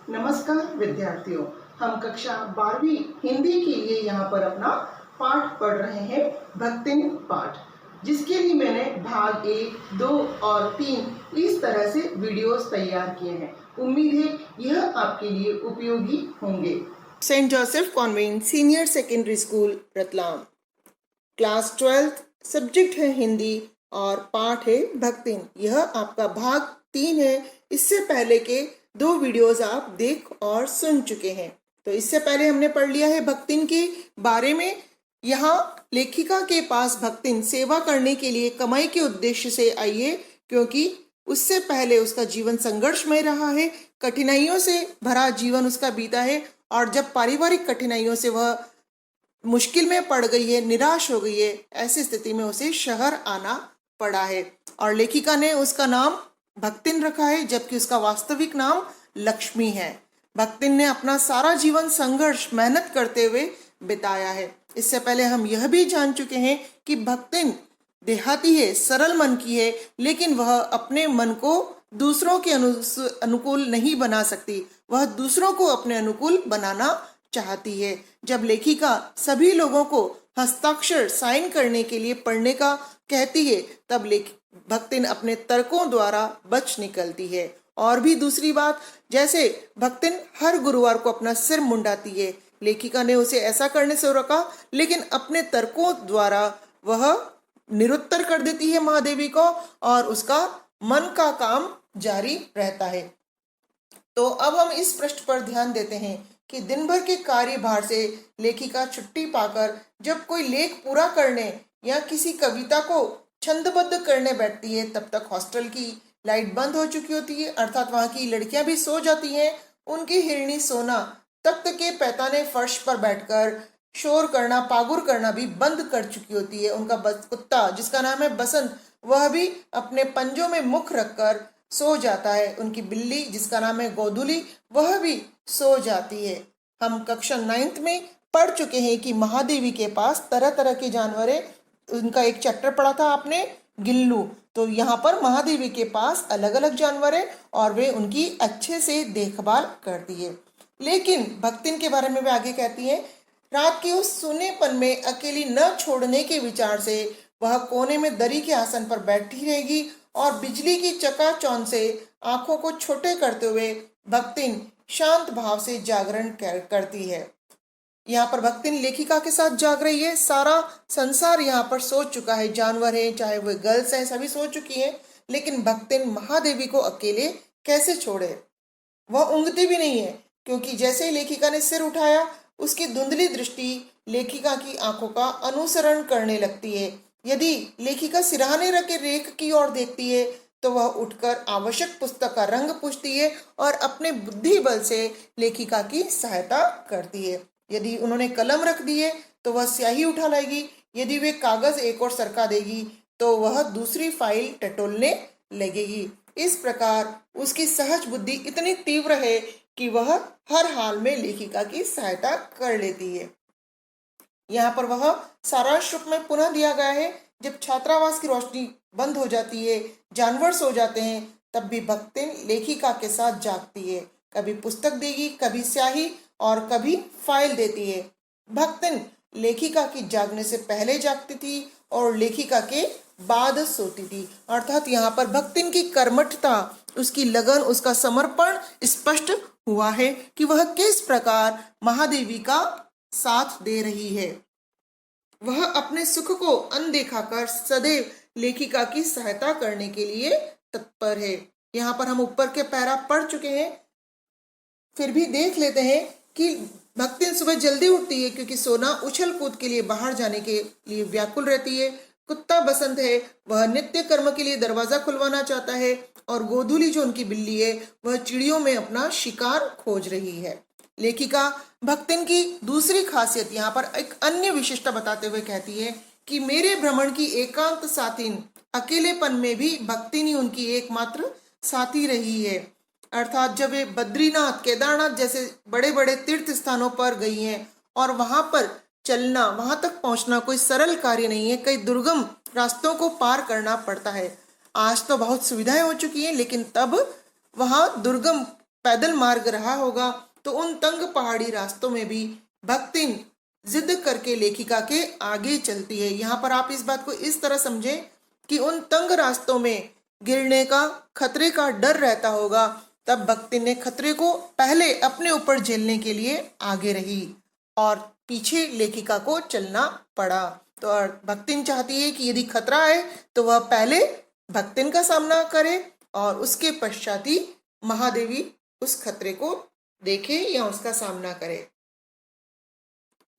नमस्कार विद्यार्थियों, हम कक्षा 12वीं हिंदी के लिए यहाँ पर अपना पाठ पढ़ रहे हैं, भक्तिन पाठ, जिसके लिए मैंने भाग 1, 2 और 3 इस तरह से वीडियोस तैयार किए हैं। उम्मीद है यह आपके लिए उपयोगी होंगे। Saint Joseph convent senior secondary school Ratlam, class 12th, subject है हिंदी और पाठ है भक्तिन। यह आपका भाग 3 है। इससे पहले के 2 वीडियोस आप देख और सुन चुके हैं। तो इससे पहले हमने पढ़ लिया है भक्तिन के बारे में। यहाँ लेखिका के पास भक्तिन सेवा करने के लिए कमाई के उद्देश्य से आई है, क्योंकि उससे पहले उसका जीवन संघर्षमय रहा है, कठिनाइयों से भरा जीवन उसका बीता है, और जब पारिवारिक कठिनाइयों से वह मुश्किल में पड़ गई है, निराश हो गई है, ऐसी स्थिति में उसे शहर आना पड़ा है। और लेखिका ने उसका नाम भक्तिन रखा है, जबकि उसका वास्तविक नाम लक्ष्मी है। भक्तिन ने अपना सारा जीवन संघर्ष, मेहनत करते हुए बिताया है। इससे पहले हम यह भी जान चुके हैं कि भक्तिन देहाती है, सरल मन की है, लेकिन वह अपने मन को दूसरों के अनुकूल नहीं बना सकती। वह दूसरों को अपने अनुकूल बनाना चाहती है। जब लेखिका सभी लोगों को हस्ताक्षर साइन करने के लिए पढ़ने का कहती है, तब भक्तिन अपने तर्कों द्वारा बच निकलती है। और भी दूसरी बात, जैसे भक्तिन हर गुरुवार को अपना सिर मुंडाती है, लेखिका ने उसे ऐसा करने से रोका, लेकिन अपने तर्कों द्वारा वह निरुत्तर कर देती है महादेवी को, और उसका मन का काम जारी रहता है। तो अब हम इस पृष्ठ पर ध्यान देते हैं कि दिन भर के कार्यभार से लेखिका छुट्टी पाकर जब कोई लेख पूरा करने या किसी कविता को छंदबद्ध करने बैठती है, तब तक हॉस्टल की लाइट बंद हो चुकी होती है, अर्थात वहाँ की लड़कियां भी सो जाती हैं। उनकी हिरणी सोना, तख्त के पैताने फर्श पर बैठकर शोर करना, पागुर करना भी बंद कर चुकी होती है। उनका कुत्ता, जिसका नाम है बसंत, वह भी अपने पंजों में मुख रखकर सो जाता है। उनकी बिल्ली, जिसका नाम है गोधुली, वह भी सो जाती है। हम कक्षा 9th में पढ़ चुके हैं कि महादेवी के पास तरह तरह के जानवर है। उनका एक चैप्टर पढ़ा था आपने, गिल्लू। तो यहाँ पर महादेवी के पास अलग अलग जानवर है और वे उनकी अच्छे से देखभाल करती है। लेकिन भक्तिन के बारे में वे आगे कहती है, रात के उस सुनेपन में अकेली न छोड़ने के विचार से वह कोने में दरी के आसन पर बैठी रहेगी और बिजली की चकाचौंध से आंखों को छोटे करते हुए भक्तिन शांत भाव से जागरण करती है। यहाँ पर भक्तिन लेखिका के साथ जाग रही है। सारा संसार यहाँ पर सो चुका है, जानवर है, चाहे वे गर्ल्स हैं, सभी सो चुकी हैं, लेकिन भक्तिन महादेवी को अकेले कैसे छोड़े। वह ऊँघती भी नहीं है, क्योंकि जैसे ही लेखिका ने सिर उठाया, उसकी धुंधली दृष्टि लेखिका की आंखों का अनुसरण करने लगती है। यदि लेखिका सिरहाने रखे रेख की ओर देखती है, तो वह उठकर आवश्यक पुस्तक का रंग पूछती है और अपने बुद्धि बल से लेखिका की सहायता करती है। यदि उन्होंने कलम रख दी है, तो वह स्याही उठा लाएगी। यदि वे कागज एक और सरका देगी, तो वह दूसरी फाइल टटोलने लगेगी। इस प्रकार उसकी सहज बुद्धि इतनी तीव्र है कि वह हर हाल में लेखिका की सहायता कर लेती है। यहाँ पर वह सारांश रूप में पुनः दिया गया है। जब छात्रावास की रोशनी बंद हो जाती है, जानवर सो जाते हैं, तब भी भक्तिन लेखिका के साथ जागती है। कभी पुस्तक देगी, कभी स्याही और कभी फाइल देती है। भक्तिन लेखिका की जागने से पहले जागती थी और लेखिका के बाद सोती थी। अर्थात यहाँ पर भक्तिन की कर्मठता, उसकी लगन, उसका समर्पण स्पष्ट हुआ है कि वह किस प्रकार महादेवी का साथ दे रही है। वह अपने सुख को अनदेखा कर सदैव लेखिका की सहायता करने के लिए तत्पर है। यहाँ पर हम ऊपर के पैरा पढ़ चुके हैं, फिर भी देख लेते हैं कि भक्तिन सुबह जल्दी उठती है, क्योंकि सोना उछल कूद के लिए बाहर जाने के लिए व्याकुल रहती है। कुत्ता बसंत है, वह नित्य कर्म के लिए दरवाजा खुलवाना चाहता है, और गोधुली जो उनकी बिल्ली है, वह चिड़ियों में अपना शिकार खोज रही है। लेखिका भक्तिन की दूसरी खासियत यहाँ पर एक अन्य विशेषता बताते हुए कहती है कि मेरे भ्रमण की एकांत साथिन, अकेलेपन में भी भक्तिन ही उनकी एकमात्र साथी रही है। अर्थात जब वे बद्रीनाथ, केदारनाथ जैसे बड़े बड़े तीर्थ स्थानों पर गई हैं, और वहां पर चलना, वहां तक पहुंचना कोई सरल कार्य नहीं है। कई दुर्गम रास्तों को पार करना पड़ता है। आज तो बहुत सुविधाएं हो चुकी हैं, लेकिन तब वहां दुर्गम पैदल मार्ग रहा होगा, तो उन तंग पहाड़ी रास्तों में भी भक्तिन जिद करके लेखिका के आगे चलती है। यहाँ पर आप इस बात को इस तरह समझें कि उन तंग रास्तों में गिरने का, खतरे का डर रहता होगा, तब भक्तिन ने खतरे को पहले अपने ऊपर झेलने के लिए आगे रही और पीछे लेखिका को चलना पड़ा। तो भक्तिन चाहती है कि यदि खतरा है तो वह पहले भक्तिन का सामना करे और उसके पश्चात ही महादेवी उस खतरे को देखे या उसका सामना करे।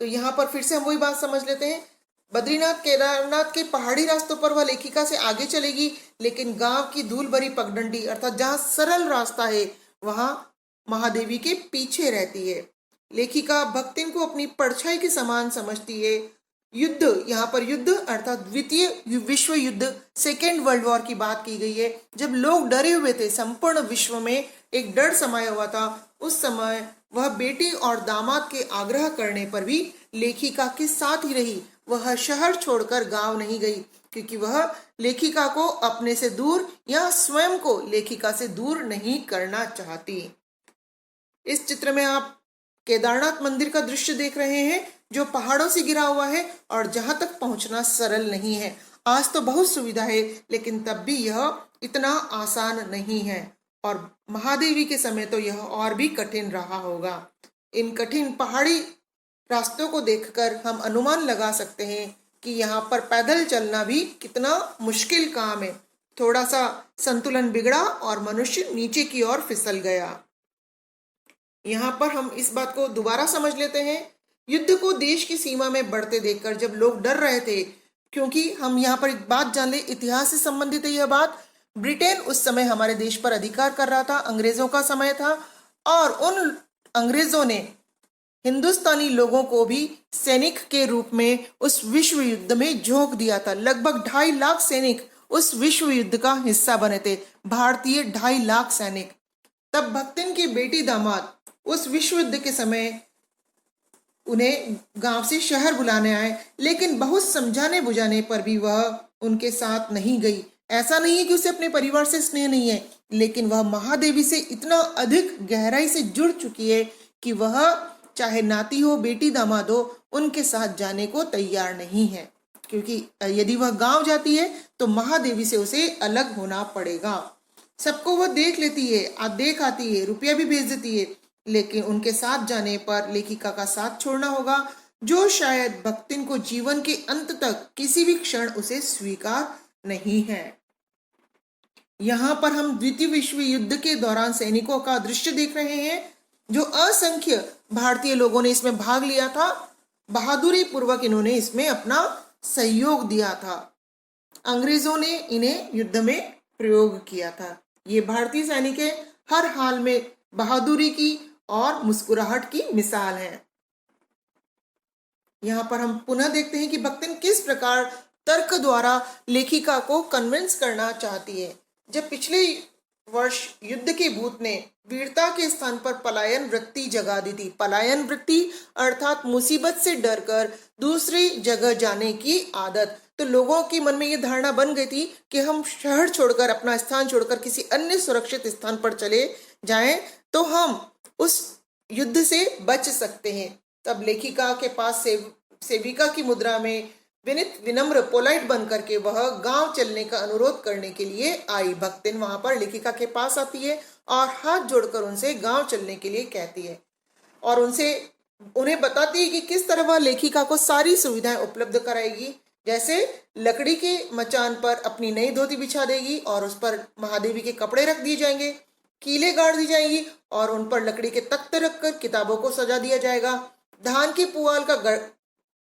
तो यहाँ पर फिर से हम वही बात समझ लेते हैं। बद्रीनाथ केदारनाथ के पहाड़ी रास्तों पर वह लेखिका से आगे चलेगी, लेकिन गांव की धूल भरी पगडंडी अर्थात जहाँ सरल रास्ता है वहां महादेवी के पीछे रहती है। लेखिका भक्तिन को अपनी परछाई के समान समझती है। युद्ध, यहाँ पर युद्ध अर्थात द्वितीय विश्व युद्ध, सेकेंड वर्ल्ड वॉर की बात की गई है। जब लोग डरे हुए थे, संपूर्ण विश्व में एक डर समाया हुआ था, उस समय वह बेटी और दामाद के आग्रह करने पर भी लेखिका के साथ ही रही। वह शहर छोड़कर गांव नहीं गई, क्योंकि वह लेखिका को अपने से दूर या स्वयं को लेखिका से दूर नहीं करना चाहती। इस चित्र में आप केदारनाथ मंदिर का दृश्य देख रहे हैं, जो पहाड़ों से गिरा हुआ है और जहां तक पहुंचना सरल नहीं है। आज तो बहुत सुविधा है, लेकिन तब भी यह इतना आसान नहीं है और महादेवी के समय तो यह और भी कठिन रहा होगा। इन कठिन पहाड़ी रास्तों को देखकर हम अनुमान लगा सकते हैं कि यहाँ पर पैदल चलना भी कितना मुश्किल काम है। थोड़ा सा संतुलन बिगड़ा और मनुष्य नीचे की ओर फिसल गया। यहाँ पर हम इस बात को दोबारा समझ लेते हैं। युद्ध को देश की सीमा में बढ़ते देखकर जब लोग डर रहे थे, क्योंकि हम यहाँ पर एक बात जान ले, इतिहास से संबंधित है यह बात। ब्रिटेन उस समय हमारे देश पर अधिकार कर रहा था, अंग्रेजों का समय था और उन अंग्रेजों ने हिंदुस्तानी लोगों को भी सैनिक के रूप में उस विश्व युद्ध में झोंक दिया था। लगभग 2.5 लाख सैनिक उस विश्व युद्ध का हिस्सा बने थे, भारतीय 2.5 लाख सैनिक। तब भक्तिन की बेटी दामाद उस विश्व युद्ध के समय उन्हें गांव से शहर बुलाने आए, लेकिन बहुत समझाने बुझाने पर भी वह उनके साथ नहीं गई। ऐसा नहीं है कि उसे अपने परिवार से स्नेह नहीं है, लेकिन वह महादेवी से इतना अधिक गहराई से जुड़ चुकी है कि वह चाहे नाती हो, बेटी दामाद हो, उनके साथ जाने को तैयार नहीं है, क्योंकि यदि वह गांव जाती है तो महादेवी से उसे अलग होना पड़ेगा। सबको वह देख लेती है, देख आती है, रुपया भी भेज देती है, लेकिन उनके साथ जाने पर लेखिका का साथ छोड़ना होगा, जो शायद भक्तिन को जीवन के अंत तक किसी भी क्षण उसे स्वीकार नहीं है। यहाँ पर हम द्वितीय विश्व युद्ध के दौरान सैनिकों का दृश्य देख रहे हैं, जो असंख्य भारतीय लोगों ने इसमें भाग लिया था। बहादुरी पूर्वक इन्होंने इसमें अपना सहयोग दिया था। अंग्रेजों ने इन्हें युद्ध में प्रयोग किया था। ये भारतीय सैनिक हर हाल में बहादुरी की और मुस्कुराहट की मिसाल है। यहाँ पर हम पुनः देखते हैं कि भक्तिन किस प्रकार तर्क द्वारा लेखिका को कन्विंस करना चाहती है। जब पिछले वर्ष युद्ध के भूत ने वीरता के स्थान पर पलायन वृत्ति जगा दी थी। पलायन वृत्ति अर्थात मुसीबत से डरकर दूसरी जगह जाने की आदत। तो लोगों के मन में ये धारणा बन गई थी कि हम शहर छोड़कर, अपना स्थान छोड़कर किसी अन्य सुरक्षित स्थान पर चले जाएं तो हम उस युद्ध से बच सकते हैं। तब लेखिका के पास सेविका की मुद्रा में विनित विनम्र पोलाइट बन करके वह गांव चलने का अनुरोध करने के लिए आई। भक्तिन वहां पर लेखिका के पास आती है और हाथ जोड़कर उनसे गांव चलने के लिए कहती है और उन्हें बताती है कि किस तरह वह लेखिका को सारी सुविधाएं उपलब्ध कराएगी। जैसे लकड़ी के मचान पर अपनी नई धोती बिछा देगी और उस पर महादेवी के कपड़े रख दिए जाएंगे, कीलें गाड़ दी जाएंगी और उन पर लकड़ी के तख्ते रखकर किताबों को सजा दिया जाएगा। धान के पुआल का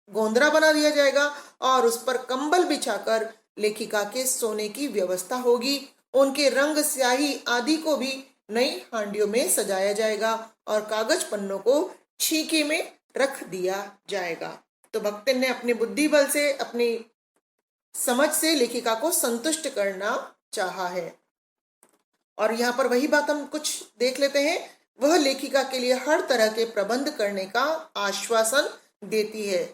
गोंदरा बना दिया जाएगा और उस पर कंबल बिछाकर लेखिका के सोने की व्यवस्था होगी। उनके रंग, स्याही आदि को भी नई हांडियों में सजाया जाएगा और कागज पन्नों को छीके में रख दिया जाएगा। तो भक्तिन ने अपने बुद्धि बल से, अपनी समझ से लेखिका को संतुष्ट करना चाहा है। और यहाँ पर वही बात हम कुछ देख लेते हैं। वह लेखिका के लिए हर तरह के प्रबंध करने का आश्वासन देती है।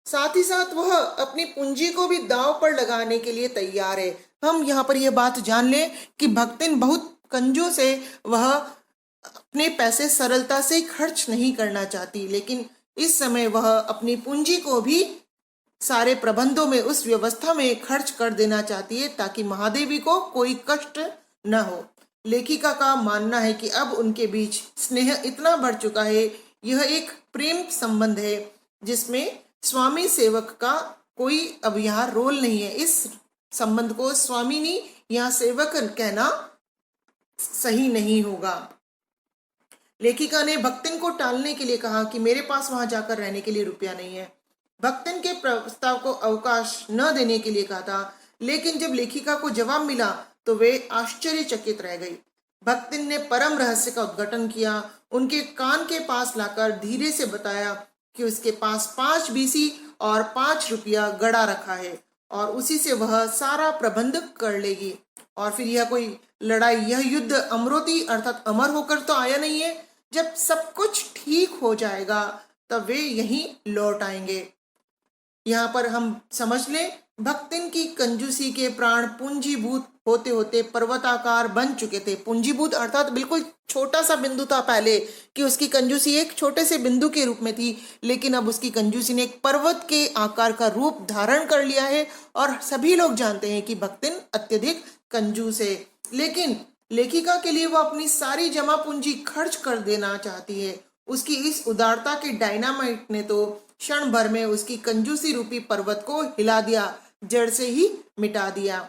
साथ ही साथ वह अपनी पूंजी को भी दांव पर लगाने के लिए तैयार है। हम यहाँ पर यह बात जान लें कि भक्तिन बहुत कंजूस है। वह अपने पैसे सरलता से खर्च नहीं करना चाहती, लेकिन इस समय वह अपनी पूंजी को भी सारे प्रबंधों में, उस व्यवस्था में खर्च कर देना चाहती है ताकि महादेवी को कोई कष्ट न हो। लेखिका का मानना है कि अब उनके बीच स्नेह इतना बढ़ चुका है, यह एक प्रेम संबंध है जिसमें स्वामी सेवक का कोई अब यहाँ रोल नहीं है। इस संबंध को स्वामिनी या सेवक कहना सही नहीं होगा। लेखिका ने भक्तिन को टालने के लिए कहा कि मेरे पास वहां जाकर रहने के लिए रुपया नहीं है। भक्तिन के प्रस्ताव को अवकाश न देने के लिए कहा था, लेकिन जब लेखिका को जवाब मिला तो वे आश्चर्यचकित रह गई। भक्तिन ने परम रहस्य का उद्घाटन किया, उनके कान के पास लाकर धीरे से बताया कि उसके पास 5 बीसी और 5 रुपया गड़ा रखा है और उसी से वह सारा प्रबंध कर लेगी। और फिर यह कोई लड़ाई, यह युद्ध अमरोती अर्थात अमर होकर तो आया नहीं है। जब सब कुछ ठीक हो जाएगा तब वे यहीं लौट आएंगे। यहाँ पर हम समझ लें, भक्तिन की कंजूसी के प्राण पूंजीभूत होते होते पर्वताकार बन चुके थे। पूंजीभूत अर्थात बिल्कुल छोटा सा बिंदु था पहले, कि उसकी कंजूसी एक छोटे से बिंदु के रूप में थी, लेकिन अब उसकी कंजूसी ने एक पर्वत के आकार का रूप धारण कर लिया है और सभी लोग जानते हैं कि भक्तिन अत्यधिक कंजूस है। लेकिन लेखिका के लिए वह अपनी सारी जमा पूंजी खर्च कर देना चाहती है। उसकी इस उदारता के डायनामाइट ने तो क्षण भर में उसकी कंजूसी रूपी पर्वत को हिला दिया, जड़ से ही मिटा दिया।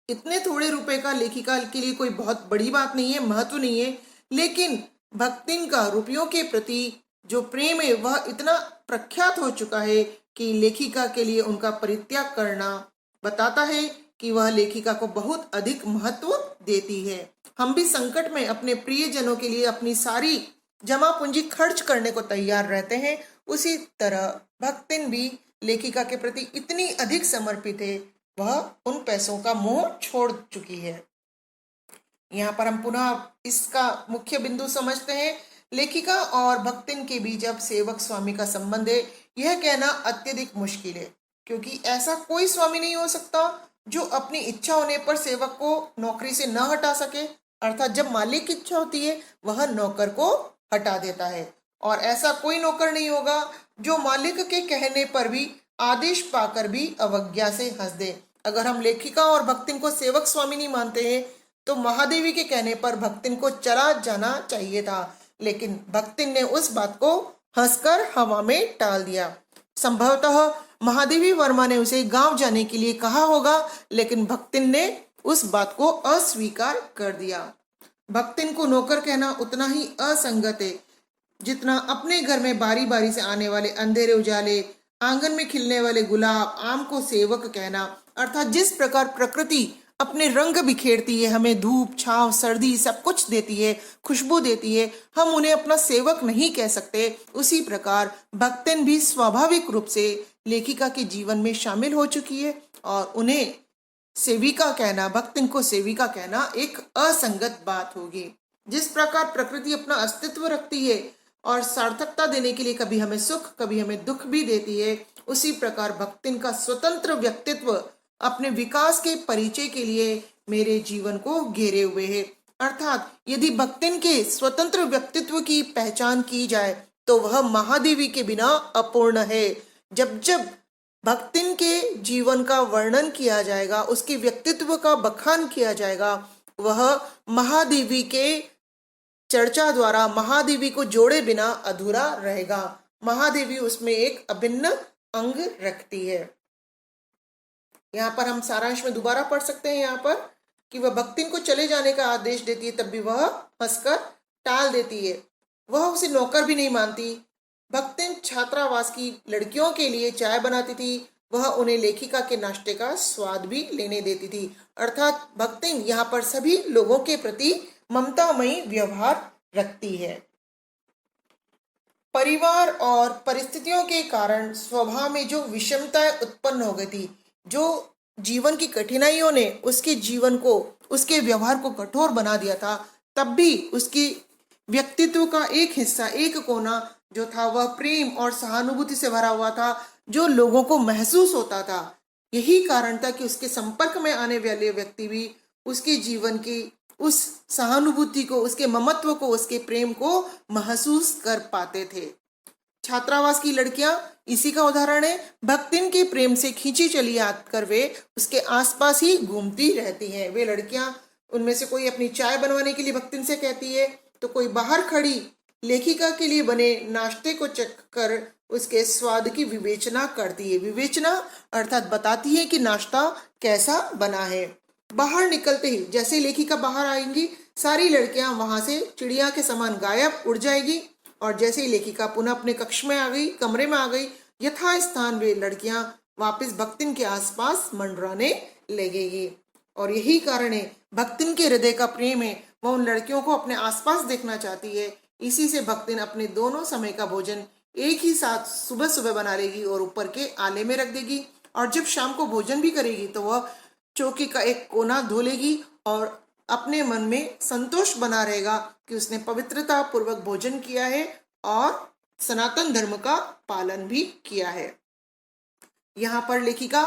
इतने थोड़े रुपए का लेखिका के लिए कोई बहुत बड़ी बात नहीं है, महत्व नहीं है, लेकिन भक्तिन का रुपयों के प्रति जो प्रेम है वह इतना प्रख्यात हो चुका है कि लेखिका के लिए उनका परित्याग करना बताता है कि वह लेखिका को बहुत अधिक महत्व देती है। हम भी संकट में अपने प्रियजनों के लिए अपनी सारी जमा पूंजी खर्च करने को तैयार रहते हैं, उसी तरह भक्तिन भी लेखिका के प्रति इतनी अधिक समर्पित है, वह उन पैसों का मोह छोड़ चुकी है। यहाँ पर हम पुनः इसका मुख्य बिंदु समझते हैं। लेखिका और भक्तिन के बीच अब सेवक स्वामी का संबंध है, यह कहना अत्यधिक मुश्किल है, क्योंकि ऐसा कोई स्वामी नहीं हो सकता जो अपनी इच्छा होने पर सेवक को नौकरी से न हटा सके। अर्थात जब मालिक की इच्छा होती है वह नौकर को हटा देता है, और ऐसा कोई नौकर नहीं होगा जो मालिक के कहने पर भी, आदेश पाकर भी अवज्ञा से हंस दे। अगर हम लेखिका और भक्तिन को सेवक स्वामी नहीं मानते हैं तो महादेवी के कहने पर भक्तिन को चला जाना चाहिए था, लेकिन भक्तिन ने उस बात को हंसकर हवा में टाल दिया। संभवतः महादेवी वर्मा ने उसे गांव जाने के लिए कहा होगा, लेकिन भक्तिन ने उस बात को अस्वीकार कर दिया। भक्तिन को नौकर कहना उतना ही असंगत है जितना अपने घर में बारी बारी से आने वाले अंधेरे उजाले, आंगन में खिलने वाले गुलाब, आम को सेवक कहना। अर्थात जिस प्रकार प्रकृति अपने रंग बिखेरती है, हमें धूप, छांव, सर्दी सब कुछ देती है, खुशबू देती है, हम उन्हें अपना सेवक नहीं कह सकते, उसी प्रकार भक्तिन भी स्वाभाविक रूप से लेखिका के जीवन में शामिल हो चुकी है और उन्हें सेविका कहना, भक्तिन को सेविका कहना एक असंगत बात होगी। जिस प्रकार प्रकृति अपना अस्तित्व रखती है और सार्थकता देने के लिए कभी हमें सुख, कभी हमें दुख भी देती है, उसी प्रकार भक्तिन का स्वतंत्र व्यक्तित्व अपने विकास के परिचय के लिए मेरे जीवन को घेरे हुए है। अर्थात यदि भक्तिन के स्वतंत्र व्यक्तित्व की पहचान की जाए तो वह महादेवी के बिना अपूर्ण है। जब जब भक्तिन के जीवन का वर्णन किया जाएगा, उसके व्यक्तित्व का बखान किया जाएगा, वह महादेवी के चर्चा द्वारा महादेवी को जोड़े बिना अधूरा रहेगा। महादेवी उसमें एक अभिन्न अंग रखती है। यहाँ पर हम सारांश में दोबारा पढ़ सकते हैं यहाँ पर कि वह भक्तिन को चले जाने का आदेश देती है, तब भी वह हंसकर टाल देती है। वह उसे नौकर भी नहीं मानती। भक्तिन छात्रावास की लड़कियों के लिए चाय बनाती थी, वह उन्हें लेखिका के नाश्ते का स्वाद भी लेने देती थी। अर्थात भक्तिन यहाँ पर सभी लोगों के प्रति ममतामयी व्यवहार रखती है। परिवार और परिस्थितियों के कारण स्वभाव में जो विषमताएं उत्पन्न हो गई थी, जो जीवन की कठिनाइयों ने उसके जीवन को, उसके व्यवहार को कठोर बना दिया था, तब भी उसकी व्यक्तित्व का एक हिस्सा, एक कोना जो था वह प्रेम और सहानुभूति से भरा हुआ था, जो लोगों को महसूस होता था। यही कारण था कि उसके संपर्क में आने वाले व्यक्ति भी उसके जीवन की उस सहानुभूति को, उसके ममत्व को, उसके प्रेम को महसूस कर पाते थे। छात्रावास की लड़कियां इसी का उदाहरण है। भक्तिन के प्रेम से खींची चली आकर वे उसके आसपास ही घूमती रहती हैं। वे लड़कियां, उनमें से कोई अपनी चाय बनवाने के लिए भक्तिन से कहती है, तो कोई बाहर खड़ी लेखिका के लिए बने नाश्ते को चख कर उसके स्वाद की विवेचना करती है। विवेचना अर्थात बताती है कि नाश्ता कैसा बना है। बाहर निकलते ही जैसे लेखिका बाहर आएंगी, सारी लड़कियां वहां से चिड़िया के समान गायब उड़ जाएगी, और जैसे ही लेखिका पुनः अपने कक्ष में आ गई, कमरे में आ गई, यथा स्थान वे लड़कियां वापस भक्तिन के आसपास मंडराने लगेगी। और यही कारण है, भक्तिन के हृदय का प्रेम है, वह उन लड़कियों को अपने आसपास देखना चाहती है। इसी से भक्तिन अपने दोनों समय का भोजन एक ही साथ सुबह सुबह बना लेगी और ऊपर के आले में रख देगी, और जब शाम को भोजन भी करेगी तो वह चौकी का एक कोना धो लेगी और अपने मन में संतोष बना रहेगा कि उसने पवित्रता पूर्वक भोजन किया है और सनातन धर्म का पालन भी किया है। यहाँ पर लेखिका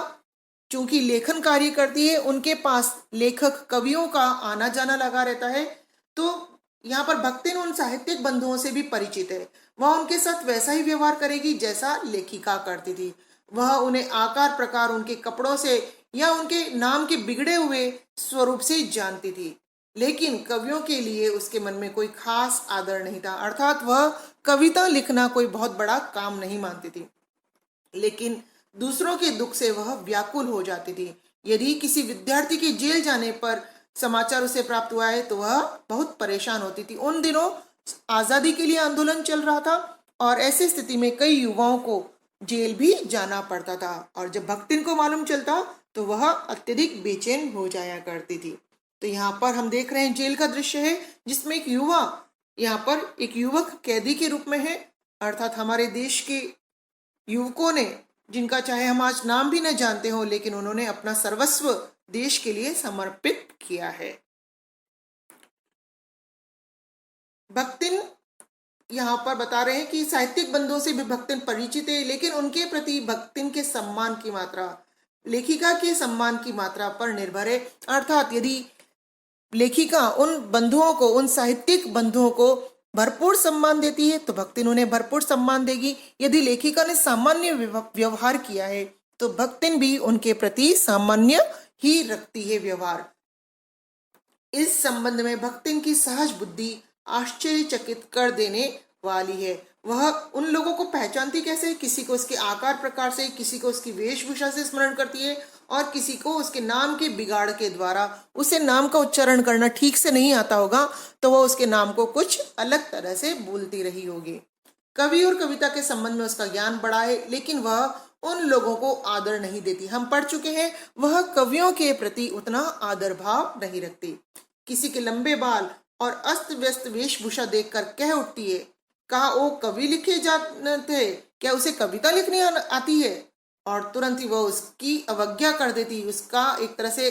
चूंकि लेखन कार्य करती है, उनके पास लेखक कवियों का आना जाना लगा रहता है, तो यहाँ पर भक्तिन उन साहित्यिक बंधुओं से भी परिचित है। वह उनके साथ वैसा ही व्यवहार करेगी जैसा लेखिका करती थी। वह उन्हें आकार प्रकार, उनके कपड़ों से या उनके नाम के बिगड़े हुए स्वरूप से जानती थी। लेकिन कवियों के लिए उसके मन में कोई खास आदर नहीं था, अर्थात वह कविता लिखना कोई बहुत बड़ा काम नहीं मानती थी। लेकिन दूसरों के दुख से वह व्याकुल हो जाती थी। यदि किसी विद्यार्थी के जेल जाने पर समाचार उसे प्राप्त हुआ है तो वह बहुत परेशान होती थी। उन दिनों आजादी के लिए आंदोलन चल रहा था और ऐसी स्थिति में कई युवाओं को जेल भी जाना पड़ता था, और जब भक्तिन को मालूम चलता तो वह अत्यधिक बेचैन हो जाया करती थी। तो यहाँ पर हम देख रहे हैं जेल का दृश्य है, जिसमें एक युवा, यहाँ पर एक युवक कैदी के रूप में है, अर्थात हमारे देश के युवकों ने, जिनका चाहे हम आज नाम भी न जानते हो, लेकिन उन्होंने अपना सर्वस्व देश के लिए समर्पित किया है। भक्तिन यहाँ पर बता रहे हैं कि साहित्यिक बंधुओं से भी भक्तिन परिचित है, लेकिन उनके प्रति भक्तिन के सम्मान की मात्रा लेखिका के सम्मान की मात्रा पर निर्भर है। अर्थात यदि लेखिका उन बंधुओं को, उन साहित्यिक बंधुओं को भरपूर सम्मान देती है तो भक्तिन उन्हें भरपूर सम्मान देगी। यदि लेखिका ने सामान्य व्यवहार किया है तो भक्तिन भी उनके प्रति सामान्य ही रखती है व्यवहार। इस संबंध में भक्तिन की सहज बुद्धि आश्चर्यचकित कर देने वाली है। वह उन लोगों को पहचानती कैसे है? किसी को उसके आकार प्रकार से, किसी को उसकी वेशभूषा से स्मरण करती है, और किसी को उसके नाम के बिगाड़ के द्वारा। उसे नाम का उच्चारण करना ठीक से नहीं आता होगा तो वह उसके नाम को कुछ अलग तरह से बोलती रही होगी। कवि और कविता के संबंध में उसका ज्ञान बड़ा है, लेकिन वह उन लोगों को आदर नहीं देती। हम पढ़ चुके हैं, वह कवियों के प्रति उतना आदर भाव नहीं रखती। किसी के लंबे बाल और अस्त व्यस्त वेशभूषा देखकर कह उठती है, कहा वो कवि लिखे जाते थे, क्या उसे कविता लिखनी आती है? और तुरंत ही वह उसकी अवज्ञा कर देती, उसका एक तरह से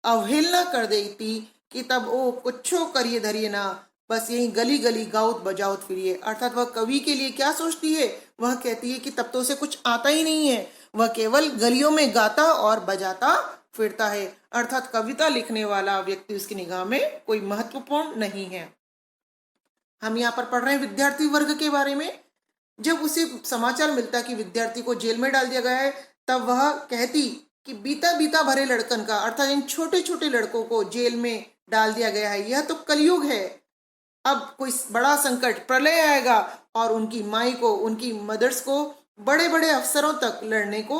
अवहेलना कर देती कि तब वो कुछो करिए धरिए ना, बस यही गली गली गाउत बजाउत फिरिए। अर्थात वह कवि के लिए क्या सोचती है? वह कहती है कि तब तो उसे कुछ आता ही नहीं है, वह केवल गलियों में गाता और बजाता फिरता है। अर्थात कविता लिखने वाला व्यक्ति उसकी निगाह में कोई महत्वपूर्ण नहीं है। हम यहाँ पर पढ़ रहे हैं विद्यार्थी वर्ग के बारे में। जब उसे समाचार मिलता कि विद्यार्थी को जेल में डाल दिया गया है, तब वह कहती कि बीता बीता भरे लड़कन का, अर्थात इन छोटे छोटे लड़कों को जेल में डाल दिया गया है, यह तो कलयुग है। अब कोई बड़ा संकट, प्रलय आएगा और उनकी माई को, उनकी मदर्स को बड़े बड़े अफसरों तक लड़ने को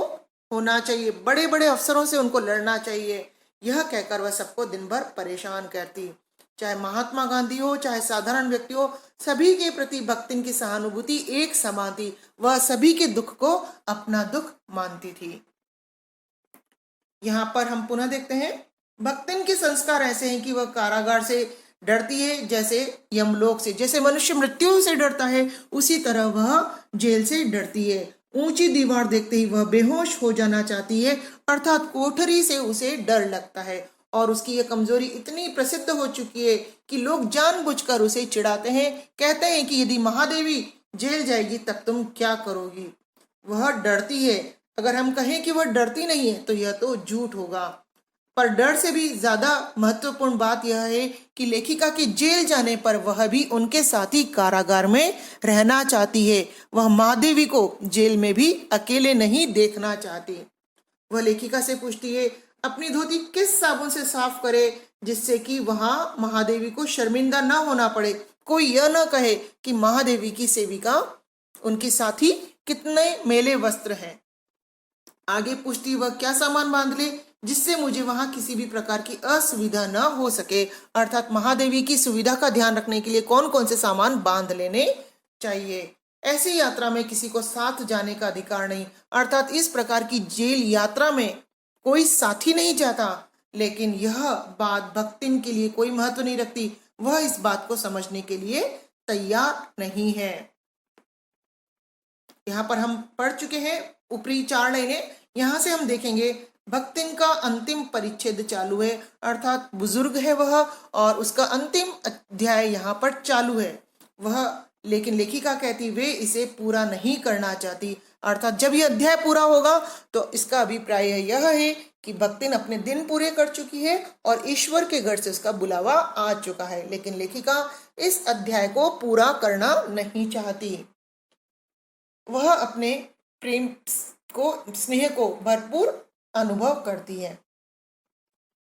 होना चाहिए, बड़े बड़े अफसरों से उनको लड़ना चाहिए। यह कहकर वह सबको दिन भर परेशान करती। चाहे महात्मा गांधी हो, चाहे साधारण व्यक्ति हो, सभी के प्रति भक्तिन की सहानुभूति एक समान थी। वह सभी के दुख को अपना दुख मानती थी। यहाँ पर हम पुनः देखते हैं, भक्तिन के संस्कार ऐसे हैं कि वह कारागार से डरती है जैसे यमलोक से। जैसे मनुष्य मृत्यु से डरता है, उसी तरह वह जेल से डरती है। ऊंची दीवार देखते ही वह बेहोश हो जाना चाहती है, अर्थात कोठरी से उसे डर लगता है। और उसकी यह कमजोरी इतनी प्रसिद्ध हो चुकी है कि लोग जानबूझकर उसे चिढ़ाते हैं, कहते हैं कि यदि महादेवी जेल जाएगी तब तुम क्या करोगी? वह डरती है। अगर हम कहें कि वह डरती नहीं है तो यह तो झूठ होगा। पर डर से भी ज्यादा महत्वपूर्ण बात यह है कि लेखिका के जेल जाने पर वह भी उनके साथी कारागार में रहना चाहती है। वह महादेवी को जेल में भी अकेले नहीं देखना चाहती। वह लेखिका से पूछती है अपनी धोती किस साबुन से साफ करे जिससे कि वहां महादेवी को शर्मिंदा ना होना पड़े, कोई यह न कहे कि महादेवी की सेविका उनकी साथी कितने मेले वस्त्र हैं। आगे पूछती वह क्या सामान बांध ले जिससे मुझे वहां किसी भी प्रकार की असुविधा न हो सके, अर्थात महादेवी की सुविधा का ध्यान रखने के लिए कौन कौन से सामान बांध लेने चाहिए। ऐसी यात्रा में किसी को साथ जाने का अधिकार नहीं, अर्थात इस प्रकार की जेल यात्रा में कोई साथी नहीं चाहता। लेकिन यह बात भक्तिन के लिए कोई महत्व नहीं रखती, वह इस बात को समझने के लिए तैयार नहीं है। यहाँ पर हम पढ़ चुके हैं ऊपरी 4 लाइनें। यहाँ से हम देखेंगे भक्तिन का अंतिम परिच्छेद चालू है, अर्थात बुजुर्ग है वह और उसका अंतिम अध्याय यहाँ पर चालू है वह, लेकिन लेखिका कहती वे इसे पूरा नहीं करना चाहती, अर्थात जब यह अध्याय पूरा होगा तो इसका अभिप्राय यह है कि भक्तिन अपने दिन पूरे कर चुकी है और ईश्वर के घर से उसका बुलावा आ चुका है। लेकिन लेखिका इस अध्याय को पूरा करना नहीं चाहती, वह अपने प्रेम को, स्नेह को भरपूर अनुभव करती है।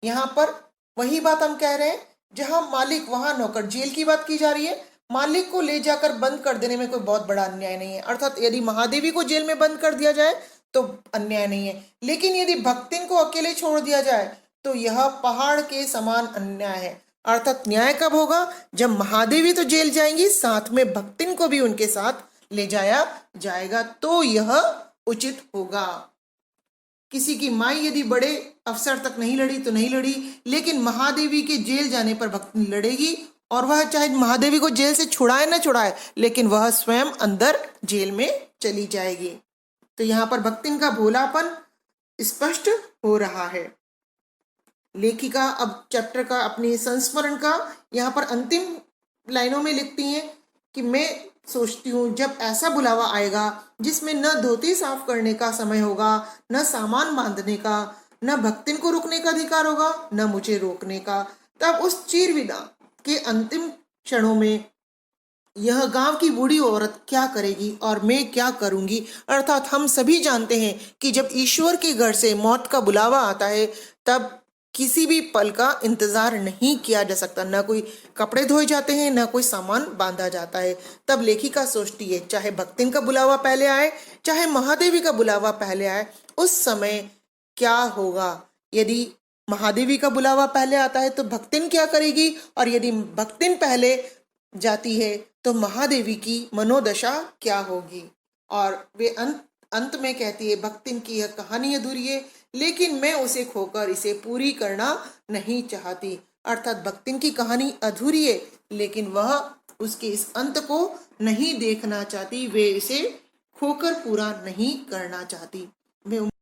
यहाँ पर वही बात हम कह रहे हैं, जहां मालिक वहां नौकर, जेल की बात की जा रही है। मालिक को ले जाकर बंद कर देने में कोई बहुत बड़ा अन्याय नहीं है, अर्थात यदि महादेवी को जेल में बंद कर दिया जाए तो अन्याय नहीं है, लेकिन यदि भक्तिन को अकेले छोड़ दिया जाए तो यह पहाड़ के समान अन्याय है। अर्थात न्याय कब होगा, जब महादेवी तो जेल जाएंगी, साथ में भक्तिन को भी उनके साथ ले जाया जाएगा, तो यह उचित होगा। किसी की माई यदि बड़े अफसर तक नहीं लड़ी तो नहीं लड़ी, लेकिन महादेवी के जेल जाने पर भक्तिन लड़ेगी, और वह चाहे महादेवी को जेल से छुड़ाए न छुड़ाए, लेकिन वह स्वयं अंदर जेल में चली जाएगी। तो यहाँ पर भक्तिन का भोलापन स्पष्ट हो रहा है। लेखिका अब चैप्टर का, अपनी संस्मरण का यहाँ पर अंतिम लाइनों में लिखती हैं कि मैं सोचती हूँ जब ऐसा बुलावा आएगा जिसमें न धोती साफ करने का समय होगा, न सामान बांधने का, न भक्तिन को रुकने का अधिकार होगा, न मुझे रोकने का, तब उस चीरविदा के अंतिम क्षणों में यह गांव की बूढ़ी औरत क्या करेगी और मैं क्या करूंगी। अर्थात हम सभी जानते हैं कि जब ईश्वर के घर से मौत का बुलावा आता है तब किसी भी पल का इंतजार नहीं किया जा सकता, न कोई कपड़े धोए जाते हैं, न कोई सामान बांधा जाता है। तब लेखिका सोचती है चाहे भक्तिन का बुलावा पहले आए, चाहे महादेवी का बुलावा पहले आए, उस समय क्या होगा। यदि महादेवी का बुलावा पहले आता है तो भक्तिन क्या करेगी, और यदि भक्तिन पहले जाती है तो महादेवी की मनोदशा क्या होगी। और वे अंत में कहती है भक्तिन की यह कहानी अधूरी है, लेकिन मैं उसे खोकर इसे पूरी करना नहीं चाहती। अर्थात भक्तिन की कहानी अधूरी है, लेकिन वह उसके इस अंत को नहीं देखना चाहती, वे इसे खोकर पूरा नहीं करना चाहती। वे